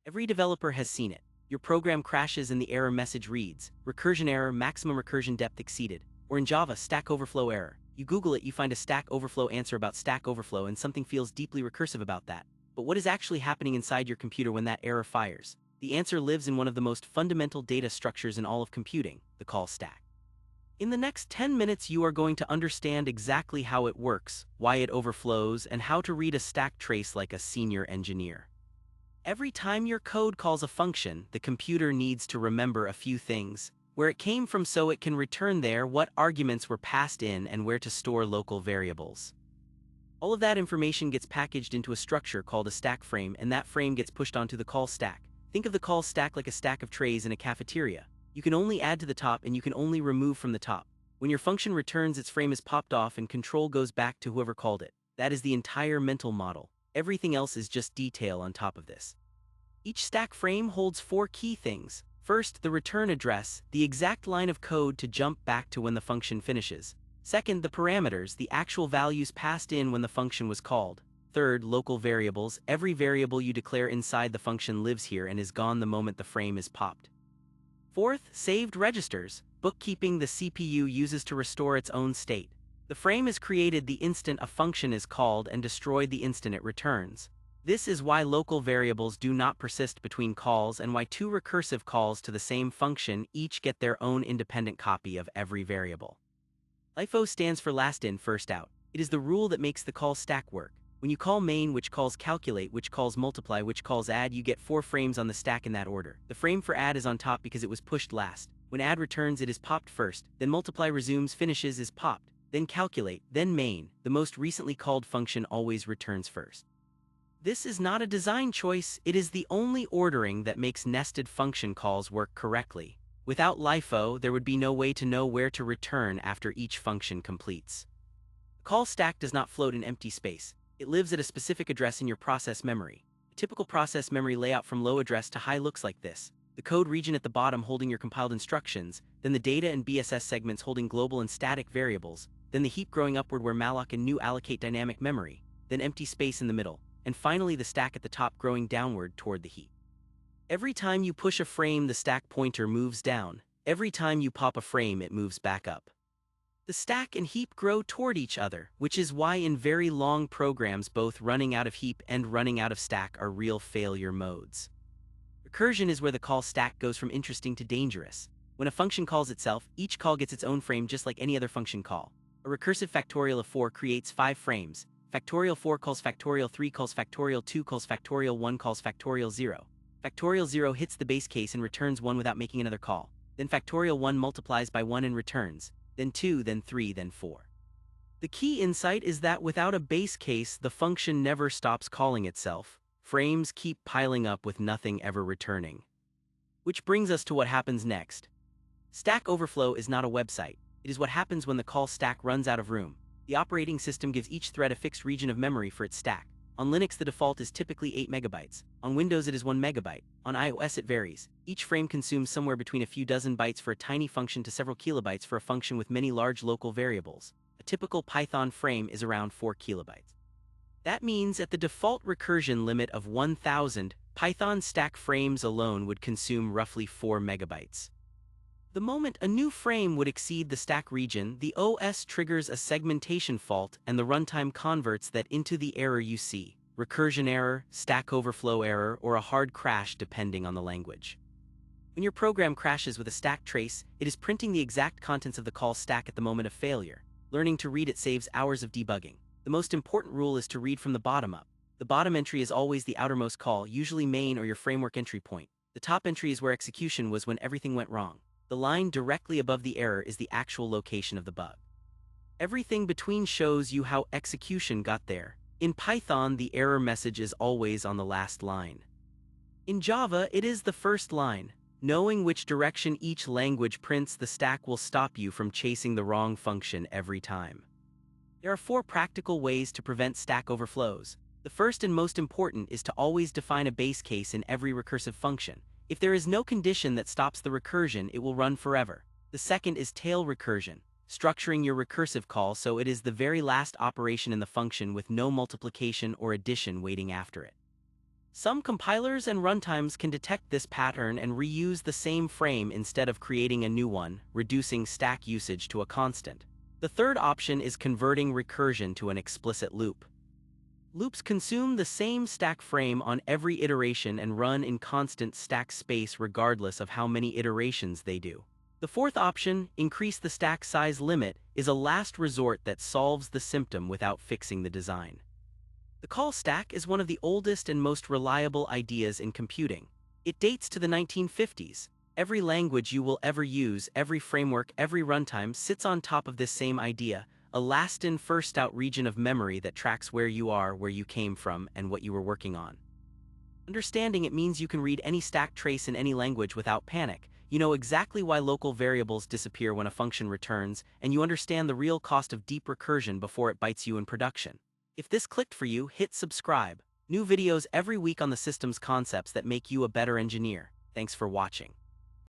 Every developer has seen it. Your program crashes and the error message reads, recursion error, maximum recursion depth exceeded. Or in Java, Stack Overflow error. You Google it, you find a Stack Overflow answer about Stack Overflow and something feels deeply recursive about that. But what is actually happening inside your computer when that error fires? The answer lives in one of the most fundamental data structures in all of computing, the call stack. In the next 10 minutes you are going to understand exactly how it works, why it overflows, and how to read a stack trace like a senior engineer. Every time your code calls a function, the computer needs to remember a few things: where it came from so it can return there, what arguments were passed in, and where to store local variables. All of that information gets packaged into a structure called a stack frame, and that frame gets pushed onto the call stack. Think of the call stack like a stack of trays in a cafeteria. You can only add to the top and you can only remove from the top. When your function returns, its frame is popped off and control goes back to whoever called it. That is the entire mental model. Everything else is just detail on top of this. Each stack frame holds 4 key things. First, the return address, the exact line of code to jump back to when the function finishes. Second, the parameters, the actual values passed in when the function was called. Third, local variables. Every variable you declare inside the function lives here and is gone the moment the frame is popped. Fourth, saved registers, bookkeeping the CPU uses to restore its own state. The frame is created the instant a function is called and destroyed the instant it returns. This is why local variables do not persist between calls and why 2 recursive calls to the same function each get their own independent copy of every variable. LIFO stands for last in, first out. It is the rule that makes the call stack work. When you call main, which calls calculate, which calls multiply, which calls add, you get 4 frames on the stack in that order. The frame for add is on top because it was pushed last. When add returns, it is popped first, then multiply resumes, finishes, is popped, then calculate, then main. The most recently called function always returns first. This is not a design choice, it is the only ordering that makes nested function calls work correctly. Without LIFO, there would be no way to know where to return after each function completes. The call stack does not float in empty space. It lives at a specific address in your process memory. A typical process memory layout from low address to high looks like this: the code region at the bottom holding your compiled instructions, then the data and BSS segments holding global and static variables, then the heap growing upward where malloc and new allocate dynamic memory, then empty space in the middle, and finally the stack at the top growing downward toward the heap. Every time you push a frame, the stack pointer moves down. Every time you pop a frame, it moves back up. The stack and heap grow toward each other, which is why in very long programs both running out of heap and running out of stack are real failure modes. Recursion is where the call stack goes from interesting to dangerous. When a function calls itself, each call gets its own frame just like any other function call. A recursive factorial of 4 creates 5 frames. Factorial 4 calls factorial 3 calls factorial 2 calls factorial 1 calls factorial 0. Factorial 0 hits the base case and returns 1 without making another call. Then factorial 1 multiplies by 1 and returns, then 2, then 3, then 4. The key insight is that without a base case, the function never stops calling itself. Frames keep piling up with nothing ever returning. Which brings us to what happens next. Stack Overflow is not a website. It is what happens when the call stack runs out of room. The operating system gives each thread a fixed region of memory for its stack. On Linux, the default is typically 8 megabytes. On Windows, it is 1 megabyte. On iOS, it varies. Each frame consumes somewhere between a few dozen bytes for a tiny function to several kilobytes for a function with many large local variables. A typical Python frame is around 4 kilobytes. That means at the default recursion limit of 1000, Python stack frames alone would consume roughly 4 megabytes. The moment a new frame would exceed the stack region, the OS triggers a segmentation fault and the runtime converts that into the error you see: recursion error, stack overflow error, or a hard crash depending on the language. When your program crashes with a stack trace, it is printing the exact contents of the call stack at the moment of failure. Learning to read it saves hours of debugging. The most important rule is to read from the bottom up. The bottom entry is always the outermost call, usually main or your framework entry point. The top entry is where execution was when everything went wrong. The line directly above the error is the actual location of the bug. Everything between shows you how execution got there. In Python, the error message is always on the last line. In Java, it is the first line. Knowing which direction each language prints the stack will stop you from chasing the wrong function every time. There are 4 practical ways to prevent stack overflows. The first and most important is to always define a base case in every recursive function. If there is no condition that stops the recursion, it will run forever. The second is tail recursion, structuring your recursive call so it is the very last operation in the function with no multiplication or addition waiting after it. Some compilers and runtimes can detect this pattern and reuse the same frame instead of creating a new one, reducing stack usage to a constant. The third option is converting recursion to an explicit loop. Loops consume the same stack frame on every iteration and run in constant stack space regardless of how many iterations they do. The fourth option, increase the stack size limit, is a last resort that solves the symptom without fixing the design. The call stack is one of the oldest and most reliable ideas in computing. It dates to the 1950s. Every language you will ever use, every framework, every runtime sits on top of this same idea, a last-in, first-out region of memory that tracks where you are, where you came from, and what you were working on. Understanding it means you can read any stack trace in any language without panic. You know exactly why local variables disappear when a function returns, and you understand the real cost of deep recursion before it bites you in production. If this clicked for you, hit subscribe. New videos every week on the systems concepts that make you a better engineer. Thanks for watching.